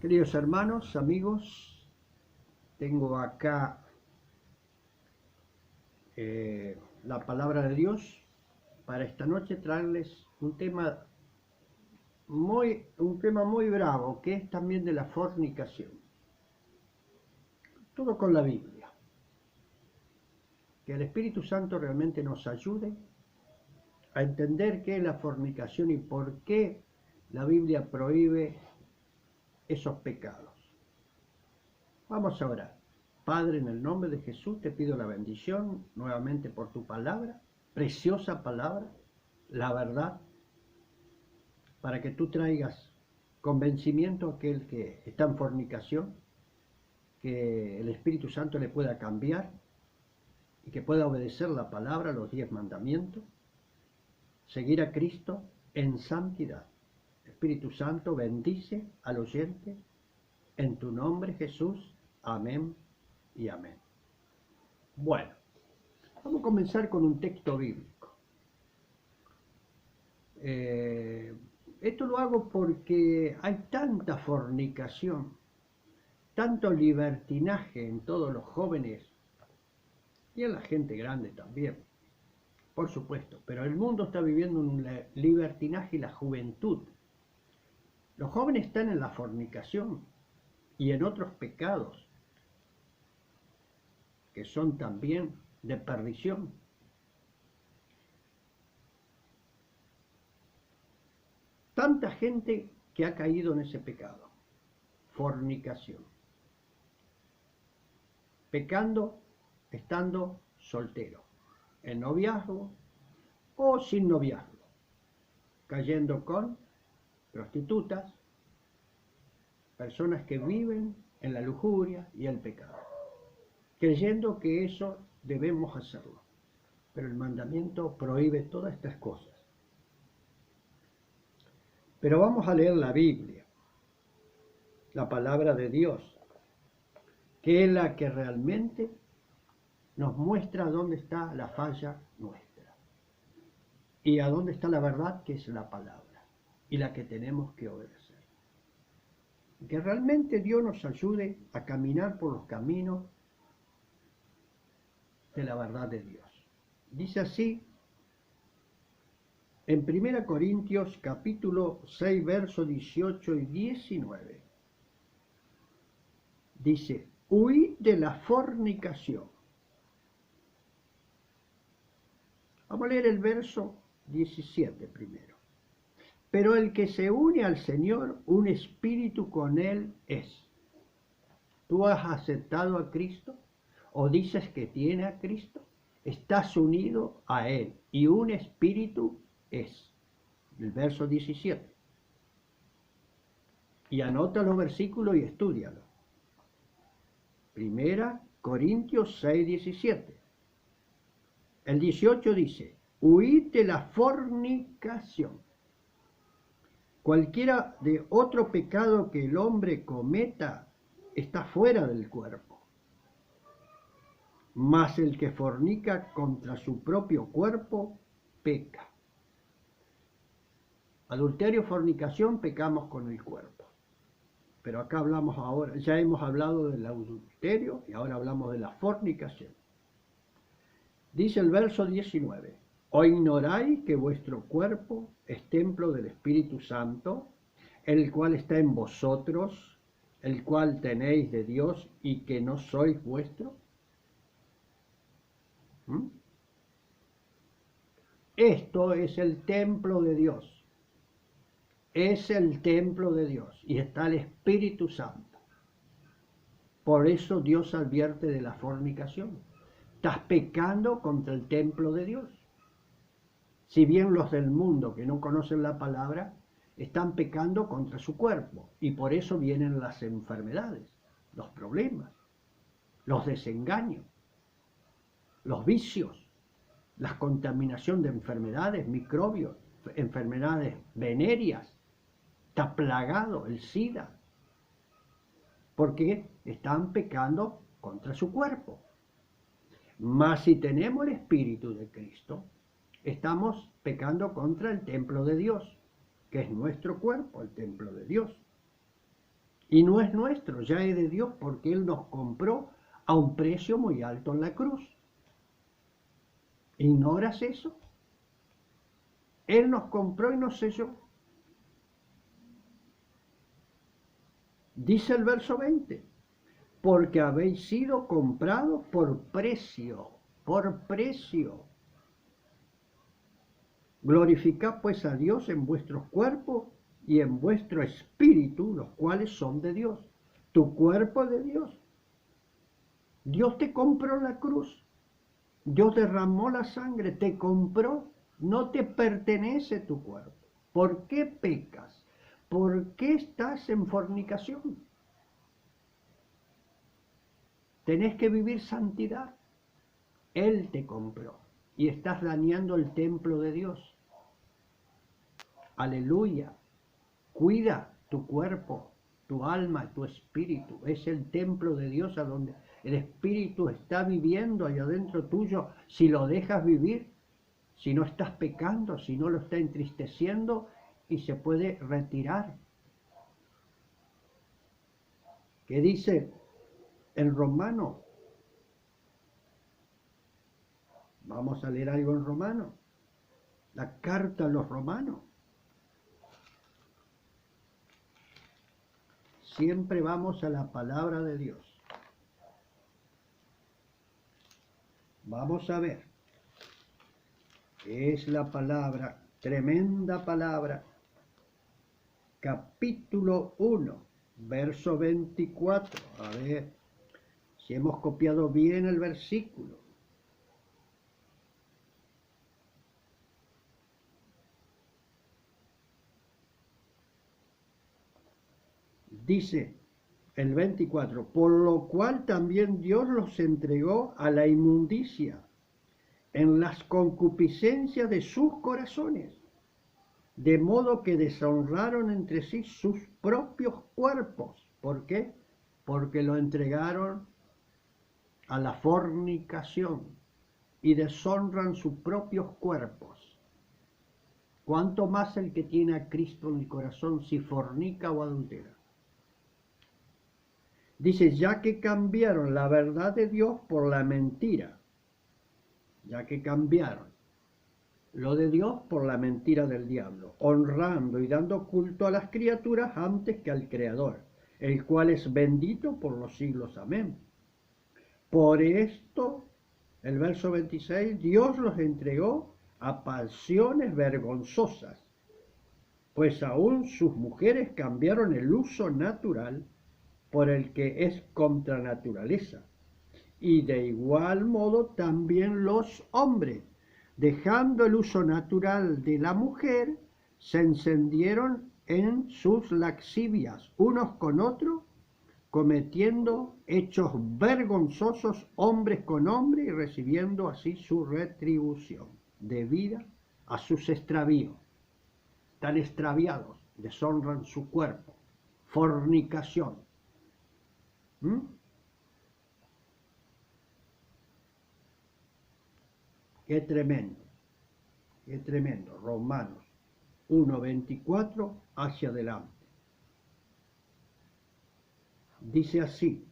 Queridos hermanos, amigos, tengo acá la palabra de Dios para esta noche traerles un tema muy bravo, que es también de la fornicación. Todo con la Biblia. Que el Espíritu Santo realmente nos ayude a entender qué es la fornicación y por qué la Biblia prohíbe esos pecados. Vamos a orar. Padre, en el nombre de Jesús te pido la bendición nuevamente por tu palabra, preciosa palabra, la verdad, para que tú traigas convencimiento a aquel que está en fornicación, que el Espíritu Santo le pueda cambiar y que pueda obedecer la palabra, los 10 mandamientos, seguir a Cristo en santidad. Espíritu Santo, bendice al oyente, en tu nombre Jesús, amén y amén. Bueno, vamos a comenzar con un texto bíblico. Esto lo hago porque hay tanta fornicación, tanto libertinaje en todos los jóvenes y en la gente grande también, por supuesto, pero el mundo está viviendo un libertinaje y la juventud. Los jóvenes están en la fornicación y en otros pecados que son también de perdición. Tanta gente que ha caído en ese pecado, fornicación, pecando estando soltero, en noviazgo o sin noviazgo, cayendo con prostitutas, personas que viven en la lujuria y el pecado, creyendo que eso debemos hacerlo. Pero el mandamiento prohíbe todas estas cosas. Pero vamos a leer la Biblia, la palabra de Dios, que es la que realmente nos muestra dónde está la falla nuestra y a dónde está la verdad, que es la palabra y la que tenemos que obedecer. Que realmente Dios nos ayude a caminar por los caminos de la verdad de Dios. Dice así en 1 Corintios capítulo 6, versos 18 y 19. Dice: huid de la fornicación. Vamos a leer el verso 17 primero. Pero el que se une al Señor, un espíritu con Él es. ¿Tú has aceptado a Cristo? ¿O dices que tiene a Cristo? Estás unido a Él y un espíritu es. El verso 17. Y anota los versículos y estúdialo. 1 Corintios 6, 17. El 18 dice: huid de la fornicación. Cualquiera de otro pecado que el hombre cometa está fuera del cuerpo. Mas el que fornica contra su propio cuerpo peca. Adulterio, fornicación, pecamos con el cuerpo. Pero acá hablamos ahora, ya hemos hablado del adulterio y ahora hablamos de la fornicación. Dice el verso 19: ¿o ignoráis que vuestro cuerpo es templo del Espíritu Santo, el cual está en vosotros, el cual tenéis de Dios y que no sois vuestro? Esto es el templo de Dios. Es el templo de Dios y está el Espíritu Santo. Por eso Dios advierte de la fornicación. Estás pecando contra el templo de Dios. Si bien los del mundo que no conocen la palabra están pecando contra su cuerpo, y por eso vienen las enfermedades, los problemas, los desengaños, los vicios, la contaminación de enfermedades, microbios, enfermedades venéreas. Está plagado el SIDA, porque están pecando contra su cuerpo. Mas si tenemos el Espíritu de Cristo, estamos pecando contra el templo de Dios, que es nuestro cuerpo, el templo de Dios. Y no es nuestro, ya es de Dios, porque Él nos compró a un precio muy alto en la cruz. ¿Ignoras eso? Él nos compró y nos selló. Dice el verso 20, porque habéis sido comprados por precio, por precio. Glorificad pues a Dios en vuestros cuerpos y en vuestro espíritu, los cuales son de Dios. Tu cuerpo es de Dios. Dios te compró la cruz. Dios derramó la sangre, te compró. No te pertenece tu cuerpo. ¿Por qué pecas? ¿Por qué estás en fornicación? Tenés que vivir santidad. Él te compró y estás dañando el templo de Dios. Aleluya. Cuida tu cuerpo, tu alma, tu espíritu. Es el templo de Dios a donde el espíritu está viviendo allá adentro tuyo. Si lo dejas vivir, si no estás pecando, si no lo está entristeciendo, y se puede retirar. ¿Qué dice en Romano? Vamos a leer algo en Romano. La carta a los romanos. Siempre vamos a la palabra de Dios. Vamos a ver. Es la palabra, tremenda palabra. Capítulo 1, verso 24. A ver si hemos copiado bien el versículo. Dice el 24, por lo cual también Dios los entregó a la inmundicia en las concupiscencias de sus corazones, de modo que deshonraron entre sí sus propios cuerpos. ¿Por qué? Porque lo entregaron a la fornicación y deshonran sus propios cuerpos. ¿Cuánto más el que tiene a Cristo en el corazón si fornica o adultera? Dice, ya que cambiaron la verdad de Dios por la mentira, ya que cambiaron lo de Dios por la mentira del diablo, honrando y dando culto a las criaturas antes que al Creador, el cual es bendito por los siglos. Amén. Por esto, el verso 26, Dios los entregó a pasiones vergonzosas, pues aún sus mujeres cambiaron el uso natural por el que es contra naturaleza. Y de igual modo también los hombres, dejando el uso natural de la mujer, se encendieron en sus laxivias unos con otros, cometiendo hechos vergonzosos hombres con hombres y recibiendo así su retribución debida a sus extravíos. Están extraviados, deshonran su cuerpo, fornicación. Qué tremendo. Romanos 1:24 hacia adelante. Dice así,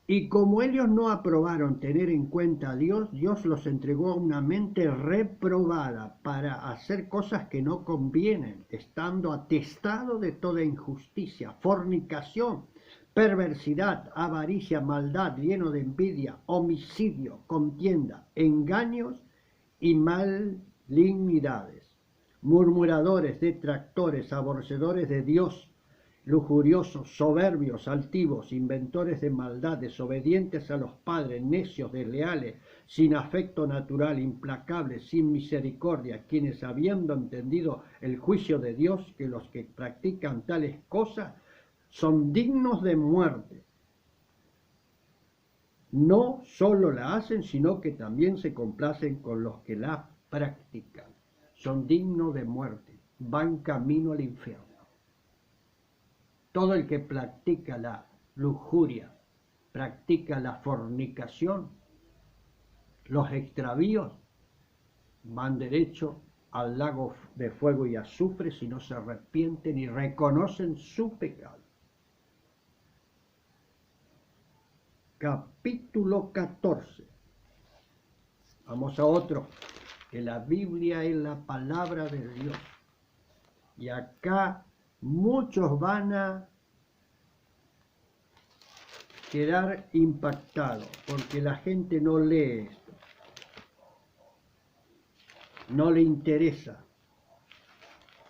y como ellos no aprobaron tener en cuenta a Dios, Dios los entregó a una mente reprobada para hacer cosas que no convienen, estando atestado de toda injusticia, fornicación, perversidad, avaricia, maldad, lleno de envidia, homicidio, contienda, engaños y malignidades, murmuradores, detractores, aborrecedores de Dios, lujuriosos, soberbios, altivos, inventores de maldad, desobedientes a los padres, necios, desleales, sin afecto natural, implacables, sin misericordia, quienes habiendo entendido el juicio de Dios, que los que practican tales cosas son dignos de muerte. No solo la hacen, sino que también se complacen con los que la practican. Son dignos de muerte, van camino al infierno. Todo el que practica la lujuria, practica la fornicación, los extravíos, van derecho al lago de fuego y azufre si no se arrepienten y reconocen su pecado. Capítulo 14. Vamos a otro, que la Biblia es la palabra de Dios. Y acá muchos van a quedar impactados, porque la gente no lee esto. No le interesa.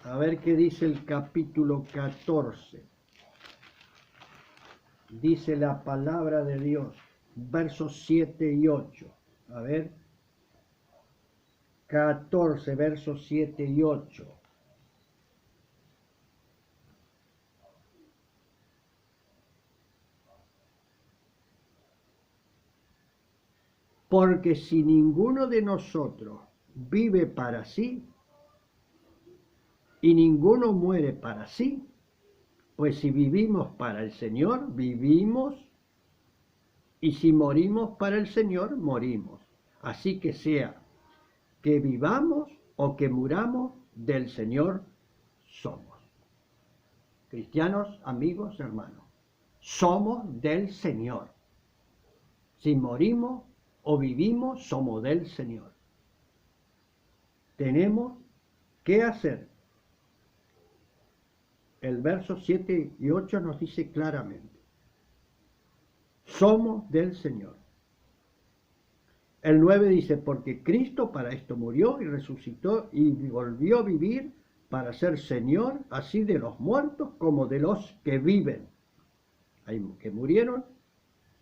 A ver qué dice el capítulo 14. Dice la palabra de Dios, versos 7 y 8. A ver. 14, versos 7 y 8. Porque si ninguno de nosotros vive para sí, y ninguno muere para sí, pues si vivimos para el Señor, vivimos, y si morimos para el Señor, morimos. Así que sea que vivamos o que muramos, del Señor somos. Cristianos, amigos, hermanos, somos del Señor. Si morimos o vivimos, somos del Señor. Tenemos que hacer. El verso 7 y 8 nos dice claramente, somos del Señor. El 9 dice, porque Cristo para esto murió y resucitó y volvió a vivir para ser Señor, así de los muertos como de los que viven. Hay que murieron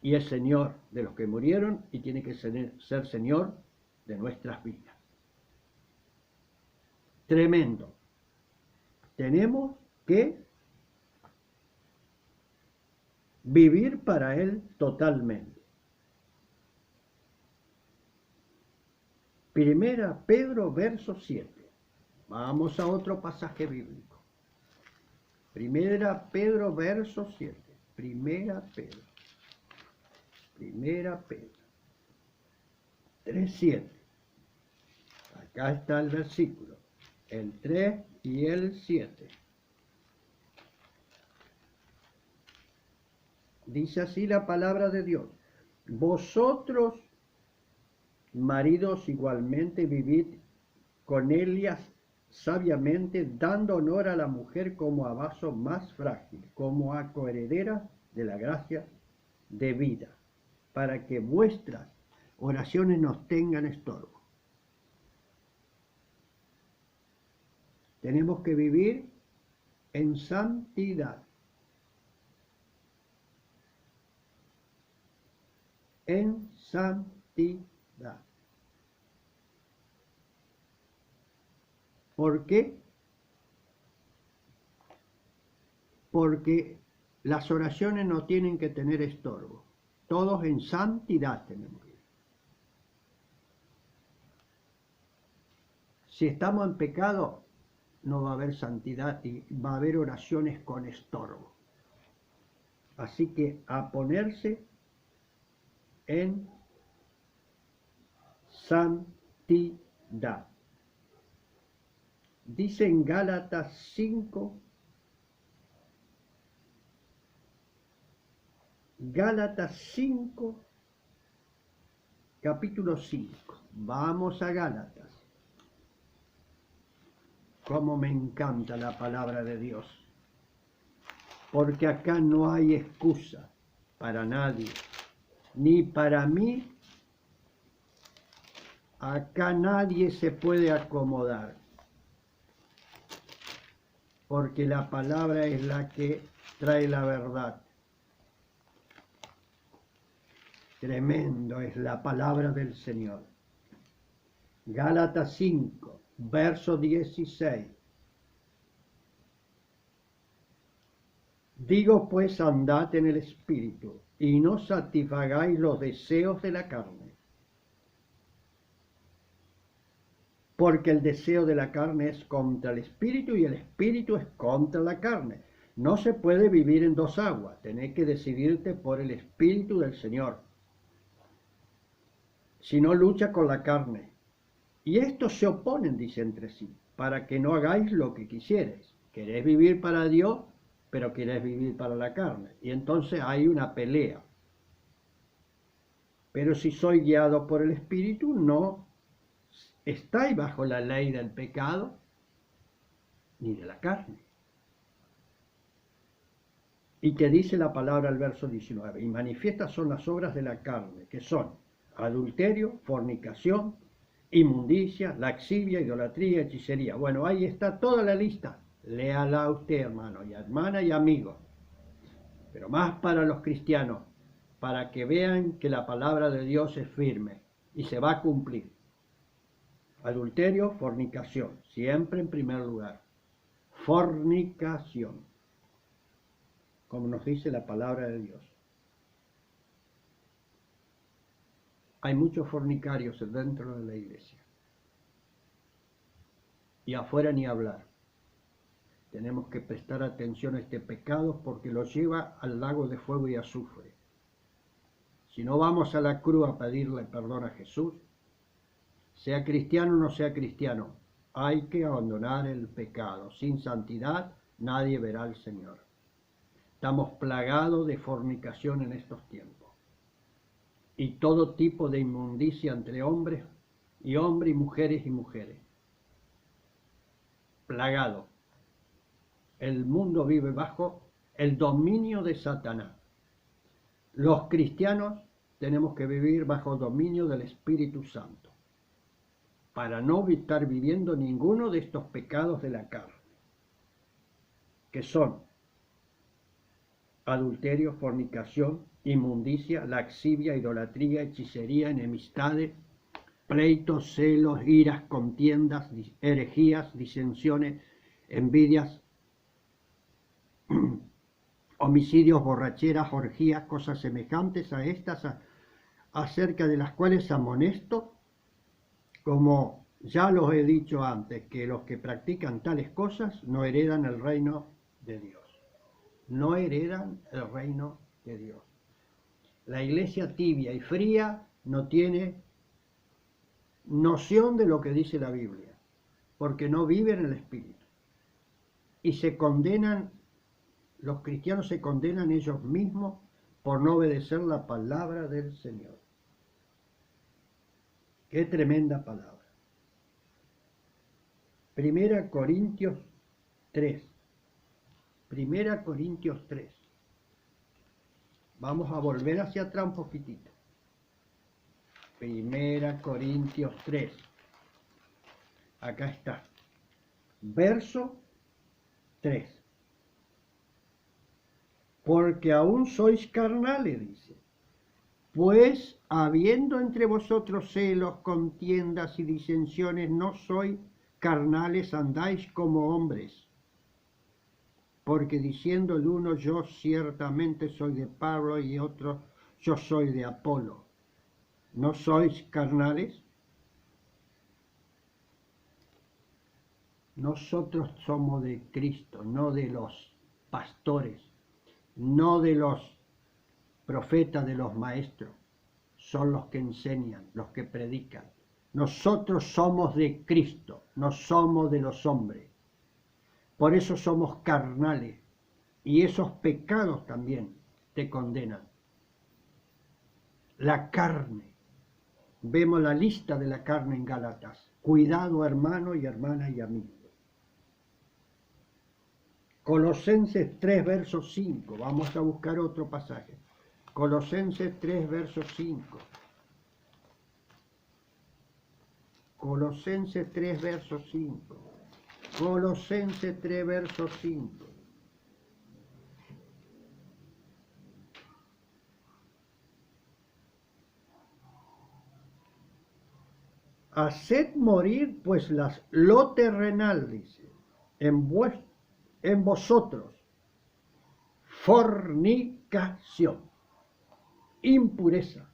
y es Señor de los que murieron y tiene que ser Señor de nuestras vidas. Tremendo. Tenemos que vivir para Él totalmente. Primera Pedro, verso 7. Vamos a otro pasaje bíblico. Primera Pedro, verso 7. Primera Pedro. 3:7. Acá está el versículo. El 3 y el 7. Dice así la palabra de Dios. Vosotros, maridos, igualmente vivid con ellas sabiamente, dando honor a la mujer como a vaso más frágil, como a coheredera de la gracia de vida, para que vuestras oraciones no tengan estorbo. Tenemos que vivir en santidad. En santidad. ¿Por qué? Porque las oraciones no tienen que tener estorbo. Todos en santidad tenemos que ir. Si estamos en pecado, no va a haber santidad y va a haber oraciones con estorbo. Así que a ponerse en santidad. Dice en Gálatas 5, capítulo 5. Vamos a Gálatas. Cómo me encanta la palabra de Dios. Porque acá no hay excusa para nadie, ni para mí. Acá nadie se puede acomodar. Porque la palabra es la que trae la verdad. Tremendo es la palabra del Señor. Gálatas 5, verso 16. Digo pues, andad en el Espíritu, y no satisfagáis los deseos de la carne. Porque el deseo de la carne es contra el Espíritu, y el Espíritu es contra la carne. No se puede vivir en dos aguas, tenés que decidirte por el Espíritu del Señor. Si no, lucha con la carne. Y estos se oponen, dice, entre sí, para que no hagáis lo que quisierais. Queréis vivir para Dios, pero queréis vivir para la carne. Y entonces hay una pelea. Pero si soy guiado por el Espíritu, no estáis bajo la ley del pecado ni de la carne. Y que dice la palabra al verso 19, y manifiestas son las obras de la carne, que son adulterio, fornicación, inmundicia, laxivia, idolatría, hechicería. Bueno, ahí está toda la lista. Léala usted, hermano y hermana y amigo. Pero más para los cristianos, para que vean que la palabra de Dios es firme y se va a cumplir. Adulterio, fornicación, siempre en primer lugar. Fornicación, como nos dice la palabra de Dios. Hay muchos fornicarios dentro de la iglesia. Y afuera ni hablar. Tenemos que prestar atención a este pecado porque lo lleva al lago de fuego y azufre. Si no vamos a la cruz a pedirle perdón a Jesús, sea cristiano o no sea cristiano, hay que abandonar el pecado. Sin santidad nadie verá al Señor. Estamos plagados de fornicación en estos tiempos. Y todo tipo de inmundicia entre hombres y mujeres y mujeres. Plagado. El mundo vive bajo el dominio de Satanás. Los cristianos tenemos que vivir bajo el dominio del Espíritu Santo, para no estar viviendo ninguno de estos pecados de la carne, que son adulterio, fornicación, inmundicia, laxivia, idolatría, hechicería, enemistades, pleitos, celos, iras, contiendas, herejías, disensiones, envidias, homicidios, borracheras, orgías, cosas semejantes a estas, acerca de las cuales amonesto, como ya los he dicho antes, que los que practican tales cosas no heredan el reino de Dios. No heredan el reino de Dios. La iglesia tibia y fría no tiene noción de lo que dice la Biblia, porque no viven en el Espíritu. Y se condenan, los cristianos se condenan ellos mismos por no obedecer la palabra del Señor. Qué tremenda palabra. Primera Corintios 3. Primera Corintios 3. Vamos a volver hacia atrás un poquitito. Primera Corintios 3. Acá está. Verso 3. Porque aún sois carnales, dice. Pues habiendo entre vosotros celos, contiendas y disensiones, no sois carnales, andáis como hombres. Porque diciendo el uno, yo ciertamente soy de Pablo, y otro, yo soy de Apolo. ¿No sois carnales? Nosotros somos de Cristo, no de los pastores, no de los profetas, de los maestros. Son los que enseñan, los que predican. Nosotros somos de Cristo, no somos de los hombres. Por eso somos carnales. Y esos pecados también te condenan. La carne. Vemos la lista de la carne en Gálatas. Cuidado, hermano y hermana y amigo. Colosenses 3, verso 5. Vamos a buscar otro pasaje. Colosenses 3, verso 5. Colosenses 3, verso 5. Colosenses 3, verso 5. Haced morir pues lo terrenal, dice, en vosotros, fornicación, impureza,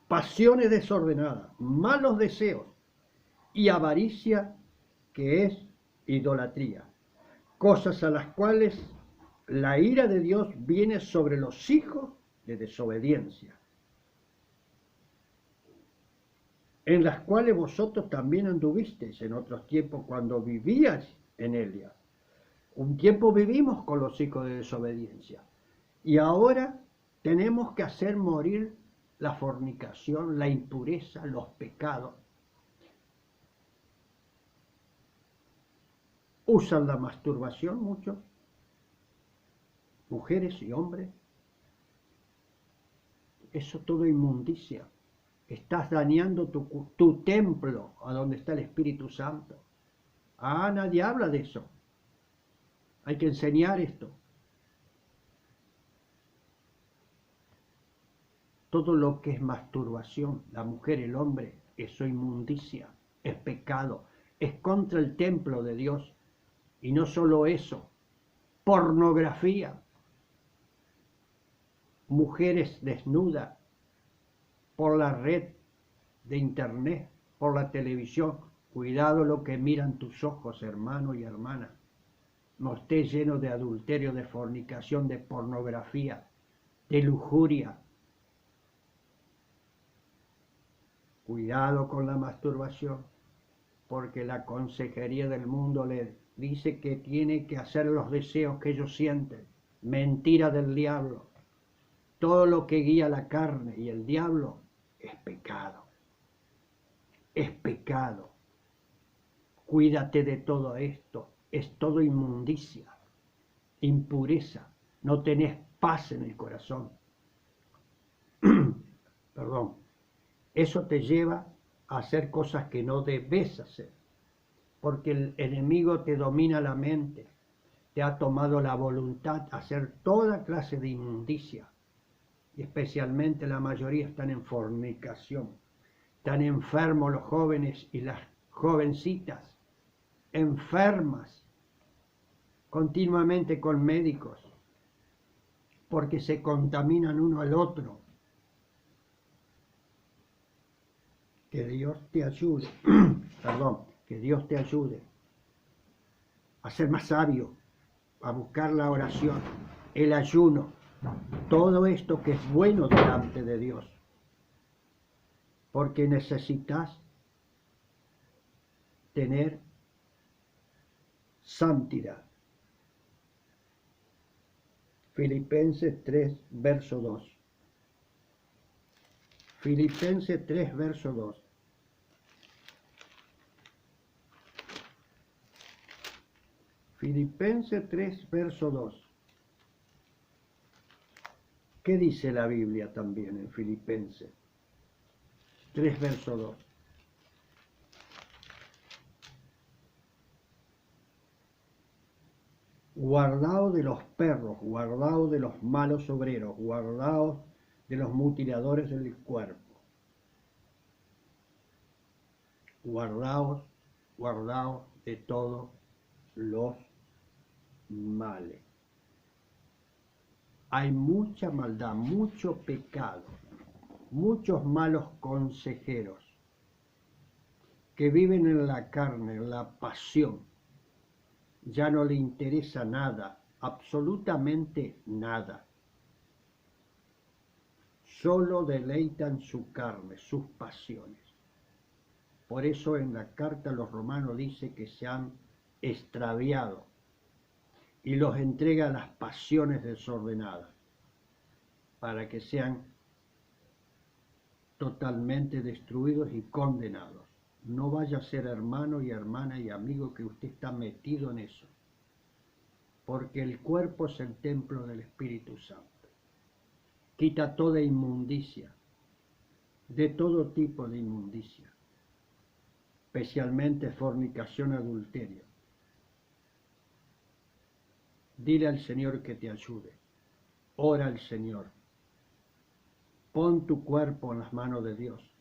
pasiones desordenadas, malos deseos y avaricia, que es idolatría, cosas a las cuales la ira de Dios viene sobre los hijos de desobediencia. en las cuales vosotros también anduvisteis en otros tiempos cuando vivíais en Elia. Un tiempo vivimos con los hijos de desobediencia y ahora tenemos que hacer morir la fornicación, la impureza, los pecados. Usan la masturbación muchos, mujeres y hombres. Eso todo inmundicia. Estás dañando tu templo, a donde está el Espíritu Santo. Ah, nadie habla de eso. Hay que enseñar esto. Todo lo que es masturbación, la mujer, el hombre, eso es inmundicia, es pecado, es contra el templo de Dios. Y no solo eso, pornografía, mujeres desnudas por la red de internet, por la televisión. Cuidado lo que miran tus ojos, hermano y hermana. No estés lleno de adulterio, de fornicación, de pornografía, de lujuria. Cuidado con la masturbación, porque la consejería del mundo le dice que tiene que hacer los deseos que ellos sienten. Mentira del diablo. Todo lo que guía la carne y el diablo es pecado. Es pecado. Cuídate de todo esto. Es todo inmundicia, impureza. No tenés paz en el corazón. Perdón. Eso te lleva a hacer cosas que no debes hacer, porque el enemigo te domina la mente, te ha tomado la voluntad a hacer toda clase de inmundicia, y especialmente la mayoría están en fornicación, están enfermos los jóvenes y las jovencitas, enfermas, continuamente con médicos, porque se contaminan uno al otro. Que Dios te ayude, perdón, que Dios te ayude a ser más sabio, a buscar la oración, el ayuno, todo esto que es bueno delante de Dios, porque necesitas tener santidad. Filipenses 3, verso 2. Filipenses 3, verso 2. Filipenses 3, verso 2. ¿Qué dice la Biblia también en Filipenses 3, verso 2? Guardaos de los perros, guardaos de los malos obreros, guardaos de los mutiladores del cuerpo. Guardaos, guardaos de todos los males. Hay mucha maldad, mucho pecado, muchos malos consejeros que viven en la carne, en la pasión. Ya no le interesa nada, absolutamente nada. Solo deleitan su carne, sus pasiones. Por eso en la carta a los romanos dice que se han extraviado y los entrega a las pasiones desordenadas para que sean totalmente destruidos y condenados. No vaya a ser hermano y hermana y amigo que usted está metido en eso, porque el cuerpo es el templo del Espíritu Santo. Quita toda inmundicia, de todo tipo de inmundicia, especialmente fornicación, adulterio. Dile al Señor que te ayude. Ora al Señor. Pon tu cuerpo en las manos de Dios.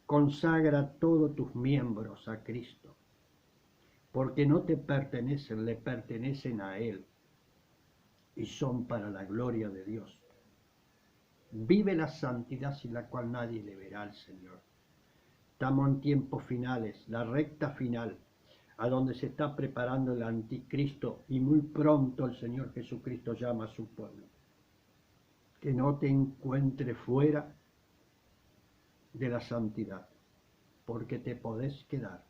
Consagra todos tus miembros a Cristo, porque no te pertenecen, le pertenecen a Él y son para la gloria de Dios. Vive la santidad sin la cual nadie le verá al Señor. Estamos en tiempos finales, la recta final, a donde se está preparando el anticristo y muy pronto el Señor Jesucristo llama a su pueblo. Que no te encuentre fuera de la santidad. porque te podés quedar.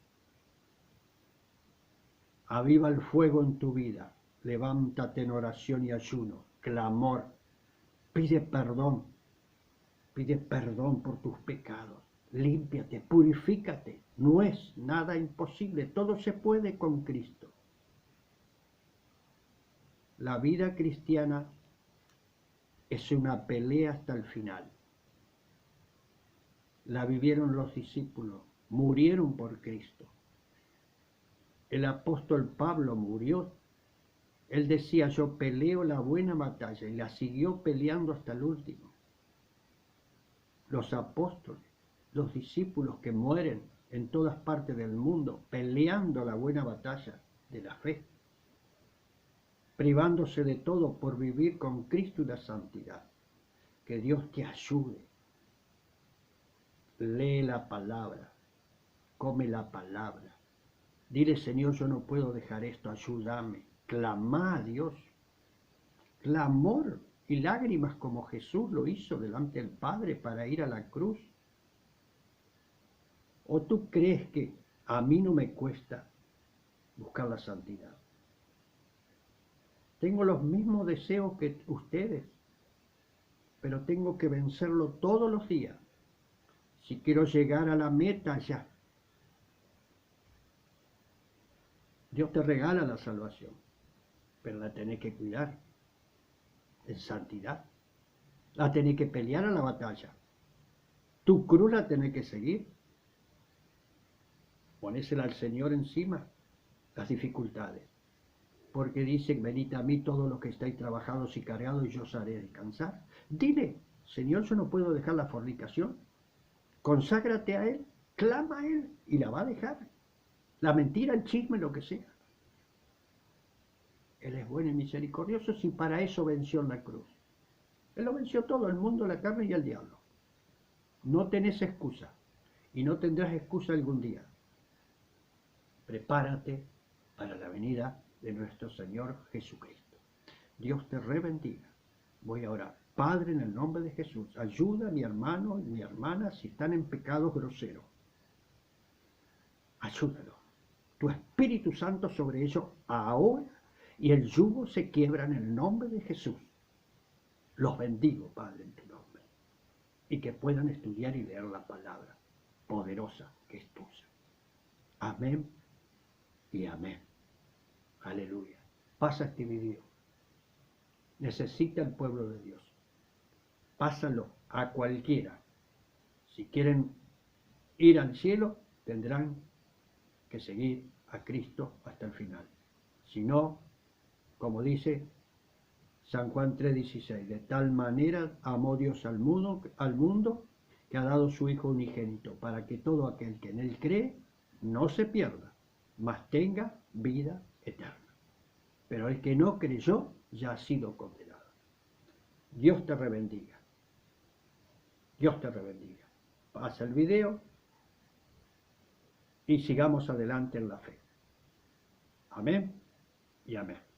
Aviva el fuego en tu vida, levántate en oración y ayuno, clamor, pide perdón por tus pecados, límpiate, purifícate, no es nada imposible, todo se puede con Cristo. La vida cristiana es una pelea hasta el final. La vivieron los discípulos, murieron por Cristo. El apóstol Pablo murió. Él decía, yo peleo la buena batalla, y la siguió peleando hasta el último. Los apóstoles, los discípulos que mueren en todas partes del mundo, peleando la buena batalla de la fe, privándose de todo por vivir con Cristo y la santidad. Que Dios te ayude. Lee la palabra, come la palabra. Dile, Señor, yo no puedo dejar esto, ayúdame. Clama a Dios. Clamor y lágrimas como Jesús lo hizo delante del Padre para ir a la cruz. ¿O tú crees que a mí no me cuesta buscar la santidad? Tengo los mismos deseos que ustedes, pero tengo que vencerlo todos los días. Si quiero llegar a la meta ya. Dios te regala la salvación, pero la tenés que cuidar en santidad. La tenés que pelear a la batalla. Tu cruz la tenés que seguir. Ponésela al Señor encima, las dificultades. Porque dice, venid a mí todos los que estáis trabajados y cargados y yo os haré descansar. Dile, Señor, yo no puedo dejar la fornicación. Conságrate a Él, clama a Él y la va a dejar. La mentira, el chisme, lo que sea. Él es bueno y misericordioso si para eso venció en la cruz. Él lo venció todo, el mundo, la carne y el diablo. No tenés excusa y no tendrás excusa algún día. Prepárate para la venida de nuestro Señor Jesucristo. Dios te bendiga. Voy a orar. Padre, en el nombre de Jesús, ayuda a mi hermano y mi hermana si están en pecados groseros. Ayúdalo. Tu Espíritu Santo sobre ellos ahora, y el yugo se quiebra en el nombre de Jesús. Los bendigo, Padre, en tu nombre. Y que puedan estudiar y leer la palabra poderosa que es tuya. Amén y amén. Aleluya. Pasa este video. Necesita el pueblo de Dios. Pásalo a cualquiera. Si quieren ir al cielo, tendrán que seguir a Cristo hasta el final. Si no, como dice San Juan 3:16, de tal manera amó Dios al mundo que ha dado su Hijo unigénito, para que todo aquel que en Él cree no se pierda, mas tenga vida eterna. Pero el que no creyó ya ha sido condenado. Dios te bendiga. Dios te bendiga. Pasa el video y sigamos adelante en la fe. Amén y amén.